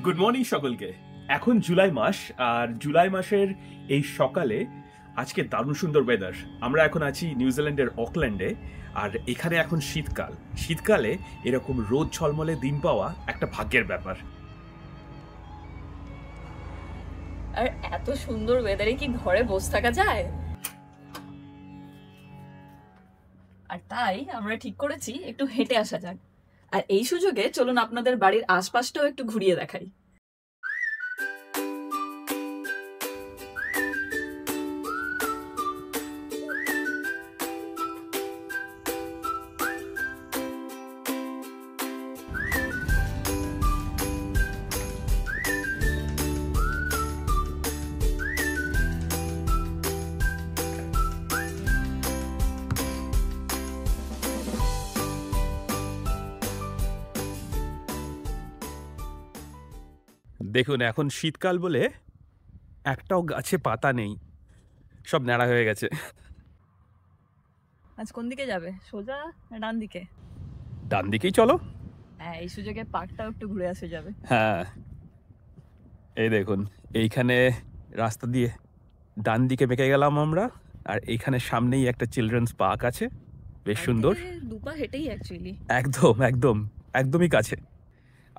Good morning সকলকে। এখন জুলাই মাস, আর জুলাই মাসের এই সকালে আজকে দারুণ সুন্দর ওয়েদার। আমরা এখন আছি নিউজিল্যান্ডের অকল্যান্ডে, আর এখানে এখন শীতকাল। শীতকালে এরকম রোদ ঝলমলে দিন পাওয়া একটা ভাগ্যের ব্যাপার। আর এত সুন্দর ওয়েদারে কি ঘরে বসে থাকা যায়? আর তাই আমরা ঠিক করেছি একটু হেঁটে আসা যাক। আর এই সুযোগে চলুন আপনাদের বাড়ির আশপাশটাও একটু ঘুরিয়ে দেখাই। দেখুন, এখন শীতকাল বলে একটাও গাছে পাতা নেই, সব ন্যাড়া হয়ে গেছে। আজ কোন দিকে যাবে, সোজা না ডান দিকে? ডান দিকেই চলো। হ্যাঁ, এই সুযোগে পার্কটাও একটু ঘুরে আসা যাবে। হ্যাঁ, এই দেখুন, এইখানে রাস্তা দিয়ে ডান দিকে বেঁকে গেলাম আমরা, আর এইখানে সামনেই একটা চিলড্রেন্স পার্ক আছে, বেশ সুন্দর। দুপা হেঁটেই অ্যাকচুয়ালি একদম একদম একদমই কাছে।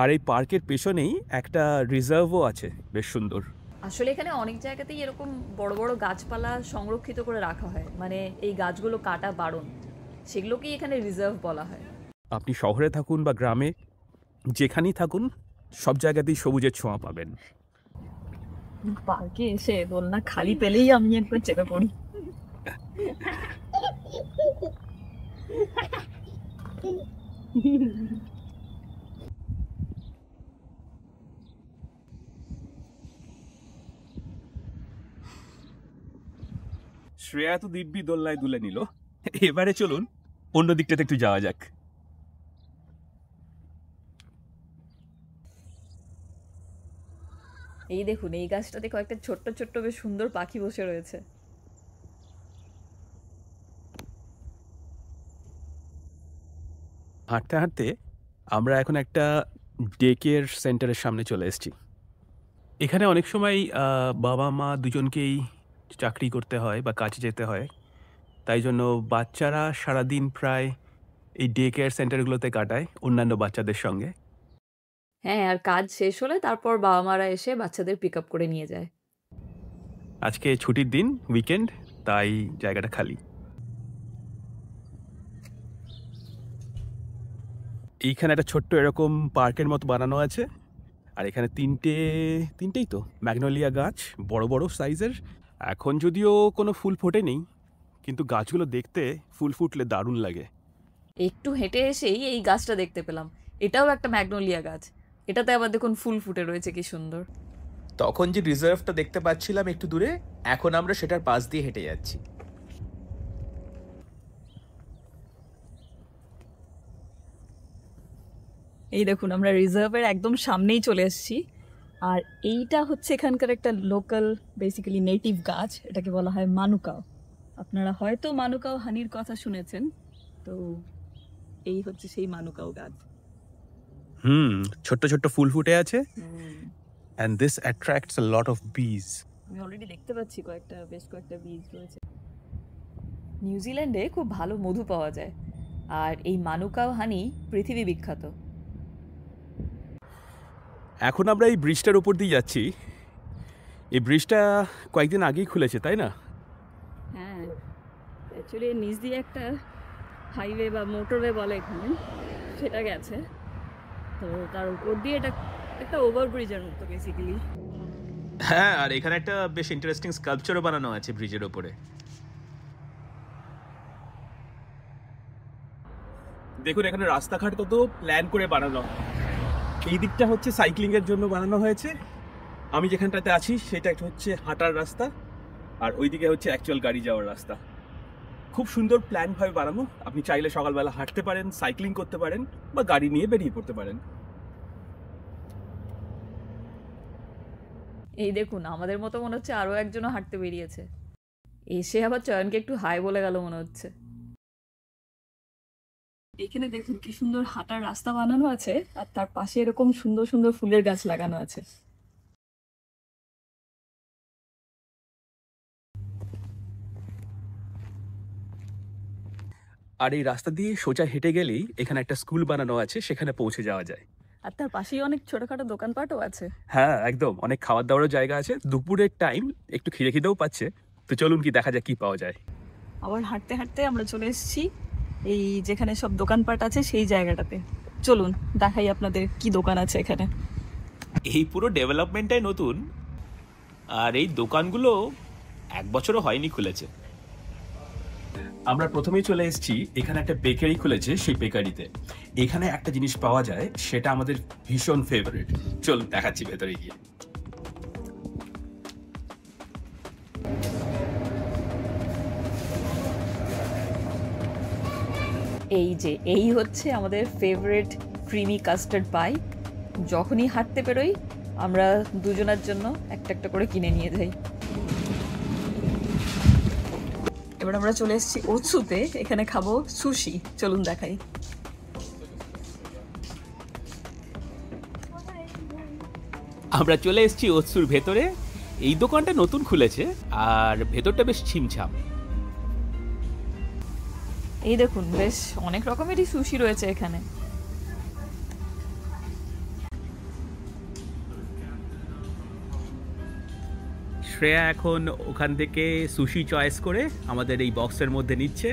আর এই পার্কের পেছনেই একটা রিজার্ভও আছে, বেশ সুন্দর। আসলে এখানে অনেক জায়গাতেই এরকম বড় বড় গাছপালা সংরক্ষিত করে রাখা হয়, মানে এই গাছগুলো কাটা বারণ, সেগুলোকেই এখানে রিজার্ভ বলা হয়। আপনি শহরে থাকুন বা গ্রামে, যেখানেই থাকুন, সব জায়গাতেই সবুজের ছোঁয়া পাবেন। পার্কে এসে দোলনা খালি পেলেই আমি একবার চেপে পড়ি। শ্রেয়া তো দিব্যি দোলনায় দুলে নিল, এবারে চলুন অন্য দিকটাতে একটু যাওয়া যাক। এই দেখুন, এই গাছটাতে কয়েকটা ছোট্ট ছোট্ট বেশ সুন্দর পাখি বসে রয়েছে। হাঁটতে হাঁটতে আমরা এখন একটা ডে কেয়ার সেন্টারের সামনে চলে এসেছি। এখানে অনেক সময় বাবা মা দুজনকেই চাকরি করতে হয় বা কাজে যেতে হয়, তাই জন্য বাচ্চারা সারাদিন প্রায় এই ডে কেয়ার সেন্টারগুলোতে কাটায় অন্যান্য বাচ্চাদের সঙ্গে। হ্যাঁ, আর কাজ শেষ হলে তারপর বাবা মারা এসে বাচ্চাদের পিক আপ করে নিয়ে যায়। আজকে ছুটির দিন, উইকেন্ড, তাই জায়গাটা খালি। এইখানে একটা ছোট্ট এরকম পার্কের মতো বানানো আছে, আর এখানে তিনটেই তো ম্যাগনোলিয়া গাছ, বড় বড় সাইজের। এখন যদিও কোনো ফুল ফোটেনি, কিন্তু গাছগুলো দেখতে ফুল ফুটলে দারুণ লাগে। একটু হেঁটে এসেই এই গাছটা দেখতে পেলাম, এটাও একটা ম্যাগনোলিয়া গাছ। এটাতে আবার দেখুন ফুল ফুটে রয়েছে, কি সুন্দর। তখন যে রিজার্ভটা দেখতে পাচ্ছিলাম একটু দূরে, এখন আমরা সেটার পাশ দিয়ে হেঁটে যাচ্ছি। এই দেখুন, আমরা রিজার্ভের একদম সামনেই চলে এসেছি। আর এইটা হচ্ছে এখানকার একটা লোকাল, বেসিক্যালি নেটিভ গাছ, এটাকে বলা হয় মানুকাও। আপনারা হয়তো মানুকাও হানির কথা শুনেছেন, তো এই হচ্ছে সেই মানুকাও গাছ। ছোট্ট ছোট্ট ফুল ফুটে আছে, and this attracts a lot of bees. আমি অলরেডি দেখতে পাচ্ছি বেশ কয়েকটা বীজ রয়েছে। নিউজিল্যান্ডে খুব ভালো মধু পাওয়া যায়, আর এই মানুকাও হানি পৃথিবী বিখ্যাত। এখন আমরা এই ব্রিজটার উপর দিয়ে যাচ্ছি। এই ব্রিজটা কয়েকদিন আগেই খুলেছে, তাই না? হ্যাঁ, অ্যাকচুয়ালি নিচ দিয়ে একটা হাইওয়ে বা মোটরওয়ে বলে এখানে, সেটা গেছে। তো তার উপর দিয়ে এটা একটা ওভারব্রিজের মতো বেসিক্যালি। হ্যাঁ, আর এখানে একটা বেশ ইন্টারেস্টিং স্কাল্পচারও বানানো আছে ব্রিজের ওপরে। দেখুন, এখানে রাস্তাঘাট কত প্ল্যান করে বানানো। এই দিকটা হচ্ছে সাইক্লিং এর জন্য বানানো হয়েছে, আমি যেখানটাতে আছি সেটা একটা হচ্ছে হাঁটার রাস্তা, আর ওইদিকে হচ্ছে অ্যাকচুয়াল গাড়ি যাওয়ার রাস্তা। খুব সুন্দর প্ল্যান ভাবে বানানো। আপনি চাইলে সকালবেলা হাঁটতে পারেন, সাইক্লিং করতে পারেন, বা গাড়ি নিয়ে বেরিয়ে পড়তে পারেন। এই দেখুন, আমাদের মতো মনে হচ্ছে আরও একজনও হাঁটতে বেরিয়েছে। এসে আবার চয়নকে একটু হাই বলে গেল মনে হচ্ছে। এখানে দেখুন কি সুন্দর হাঁটার রাস্তা বানানো আছে, আর তার পাশে এরকম সুন্দর সুন্দর ফুলের গাছ লাগানো আছে। আর এই রাস্তা দিয়ে সোজা হেঁটে গেলেই এখানে একটা স্কুল বানানো আছে, সেখানে পৌঁছে যাওয়া যায়। আর তার পাশেই অনেক ছোটখাটো দোকানপাটও আছে। হ্যাঁ একদম, অনেক খাবার দাবারের জায়গা আছে। দুপুরের টাইম, একটু খিদেও পাচ্ছে, তো চলুন কি দেখা যায় কি পাওয়া যায়। আবার হাঁটতে হাঁটতে আমরা চলে এসেছি এই যেখানে সব দোকানপাট আছে সেই জায়গাটাতে। চলুন দেখাই আপনাদের কি দোকান আছে এখানে। এই পুরো ডেভেলপমেন্টটাই নতুন, আর এই দোকানগুলো 1 বছরও হয়নি খুলেছে। আমরা প্রথমেই চলে এসেছি, এখানে একটা বেকারি খুলেছে। সেই বেকারিতে এখানে একটা জিনিস পাওয়া যায়, সেটা আমাদের ভীষণ ফেভারিট। চল দেখাচ্ছি ভেতরে গিয়ে। এই হচ্ছে আমাদের ফেভারিট ক্রিমি কাস্টার্ড পাই। যখনই হাঁটতে বেরোই আমরা দুজনের জন্য একটা একটা করে কিনে নিয়ে যাই। এবার আমরা চলে এসেছি ওৎসুতে, এখানে খাবো সুশি। চলুন দেখাই। আমরা চলে এসেছি ওৎসুর ভেতরে। এই দোকানটা নতুন খুলেছে, আর ভেতরটা বেশ ছিমছাম। এই দেখুন বেশ অনেক রকমেরই সুশি রয়েছে এখানে। শ্রেয়া এখন ওখান থেকে সুশি চয়েস করে আমাদের এই বক্সের মধ্যে নিচ্ছে।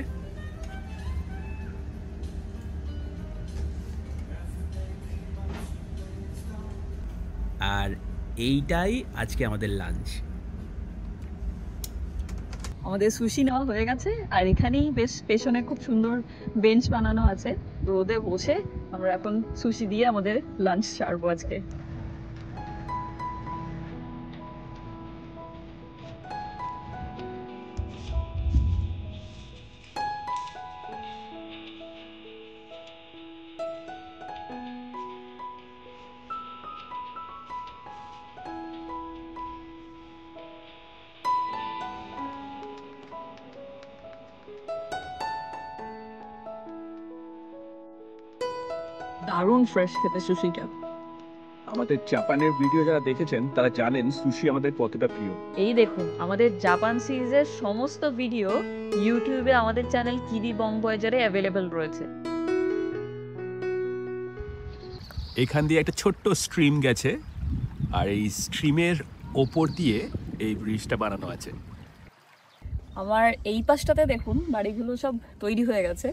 আর এইটাই আজকে আমাদের লাঞ্চ। আমাদের সুশি নেওয়া হয়ে গেছে, আর এখানেই বেশ পেছনে খুব সুন্দর বেঞ্চ বানানো আছে। রোদে বসে আমরা এখন সুশি দিয়ে আমাদের লাঞ্চ সারবো আজকে। দারুণ ফ্রেশ খেতে সুশিটা। আমাদের জাপানের ভিডিও যারা দেখেছেন তারা জানেন সুশি আমাদের কতটা প্রিয়। এই দেখুন আমাদের জাপান সিরিজের সমস্ত ভিডিও ইউটিউবে আমাদের চ্যানেল কিডি বং ভয়েজারে অ্যাভেলেবল রয়েছে। এখান দিয়ে একটা ছোট্ট স্ট্রিম গেছে, আর এই স্ট্রিমের ওপর দিয়ে এই ব্রিজটা বানানো আছে। আমার এই পাশটাতে দেখুন বাড়িগুলো সব তৈরি হয়ে গেছে,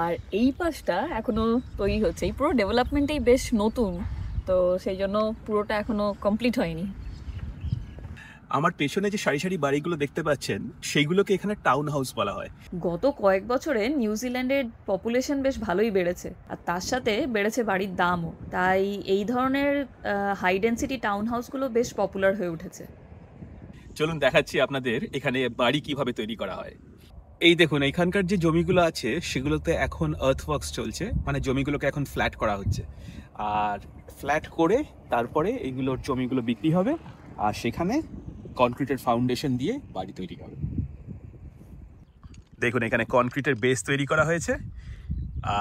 আর এই পাশটা এখনো তৈরি হচ্ছে। এই পুরো ডেভেলপমেন্টেই বেশ নতুন, তো সেই জন্য পুরোটা এখনো কমপ্লিট হয়নি। আমার পেছনে যে সারি সারি বাড়িগুলো দেখতে পাচ্ছেন সেইগুলোকে এখানে টাউন হাউস বলা হয়। গত কয়েক বছরে নিউজিল্যান্ডের পপুলেশন বেশ ভালোই বেড়েছে, আর তার সাথে বেড়েছে বাড়ির দামও। তাই এই ধরনের হাই ডেন্সিটি টাউন হাউসগুলো বেশ পপুলার হয়ে উঠেছে। চলুন দেখাচ্ছি আপনাদের এখানে বাড়ি কিভাবে তৈরি করা হয়। এই দেখুন এখানকার যে জমিগুলো আছে সেগুলোতে এখন আর্থওয়ার্কস চলছে, মানে জমিগুলোকে এখন ফ্ল্যাট করা হচ্ছে। আর ফ্ল্যাট করে তারপরে এইগুলোর জমিগুলো বিক্রি হবে, আর সেখানে কনক্রিটের ফাউন্ডেশন দিয়ে বাড়ি তৈরি হবে। দেখুন এখানে কনক্রিটের বেস তৈরি করা হয়েছে,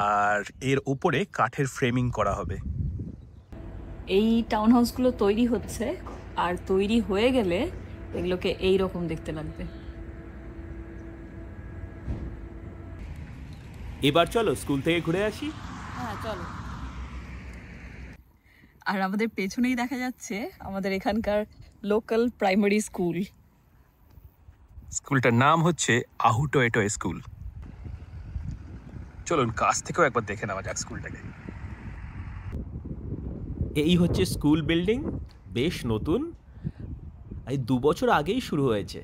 আর এর উপরে কাঠের ফ্রেমিং করা হবে। এই টাউন হাউসগুলো তৈরি হচ্ছে, আর তৈরি হয়ে গেলে এগুলোকে এই রকম দেখতে লাগবে। এবার চলো স্কুল থেকে ঘুরে আসি। হ্যাঁ চলো। আর আমাদের পেছনেই দেখা যাচ্ছে আমাদের এখানকার লোকাল প্রাইমারি স্কুল। স্কুলটার নাম হচ্ছে আহুটোয়েটো স্কুল। চলুন কাছ থেকেও একবার দেখে নেওয়া যাক স্কুলটাকে। এই হচ্ছে স্কুল বিল্ডিং, বেশ নতুন, এই 2 বছর আগেই শুরু হয়েছে।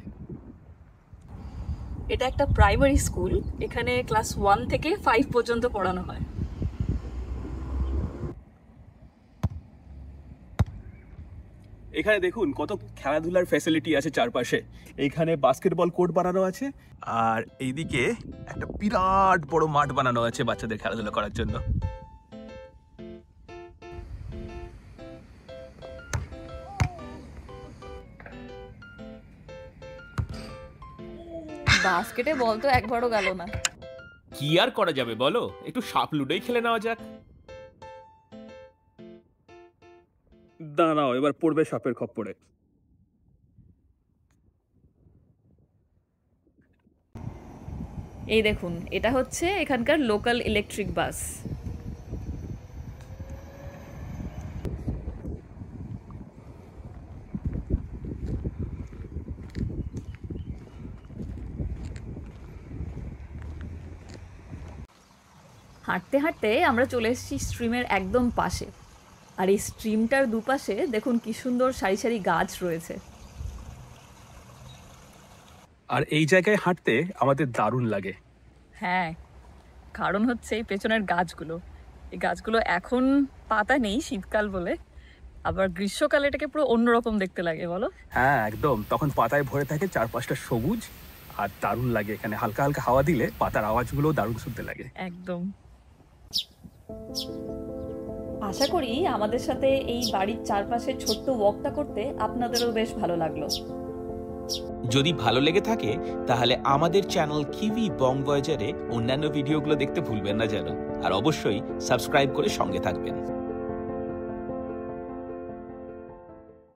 এটা একটা প্রাইমারি স্কুল, এখানে ক্লাস 1 থেকে 5 পর্যন্ত পড়ানো হয়। এখানে দেখুন কত খেলাধুলার ফ্যাসিলিটি আছে চারপাশে। এইখানে বাস্কেটবল কোর্ট বানানো আছে, আর এইদিকে একটা বিরাট বড় মাঠ বানানো আছে বাচ্চাদের খেলাধুলা করার জন্য। বাস্কেটে বল তো একবারও গেল না। কি আর করা যাবে বলো, একটু সাপ লুডোই খেলে নেওয়া যাক। দাঁড়াও, এবার পড়বে সাপের খপ্পরে। এই দেখুন, এটা হচ্ছে এখানকার লোকাল ইলেকট্রিক বাস। হাঁটতে হাঁটতে আমরা চলে এসেছি স্ট্রিমের একদম পাশে। আর এই স্ট্রিমটার দুপাশে দেখুন কি সুন্দর সারি সারি গাছ রয়েছে। আর এই জায়গায় হাঁটতে আমাদের দারুণ লাগে। হ্যাঁ, কারণ হচ্ছে এই পেছনের গাছগুলো, এই গাছগুলো এখন পাতা নেই শীতকাল বলে, আবার গ্রীষ্মকালে এটাকে পুরো অন্যরকম দেখতে লাগে বলো। হ্যাঁ একদম, তখন পাতায় ভরে থাকে চারপাশটা সবুজ, আর দারুণ লাগে। এখানে হালকা হালকা হাওয়া দিলে পাতার আওয়াজগুলো দারুণ শুনতে লাগে। একদম। আশা করি আমাদের সাথে এই বাড়ির চারপাশে ছোট্ট ওয়াকটা করতে আপনাদেরও বেশ ভালো লাগলো। যদি ভালো লেগে থাকে তাহলে আমাদের চ্যানেল কিউই বং ভয়েজারে অন্যান্য ভিডিওগুলো দেখতে ভুলবেন না যেন, আর অবশ্যই সাবস্ক্রাইব করে সঙ্গে থাকবেন।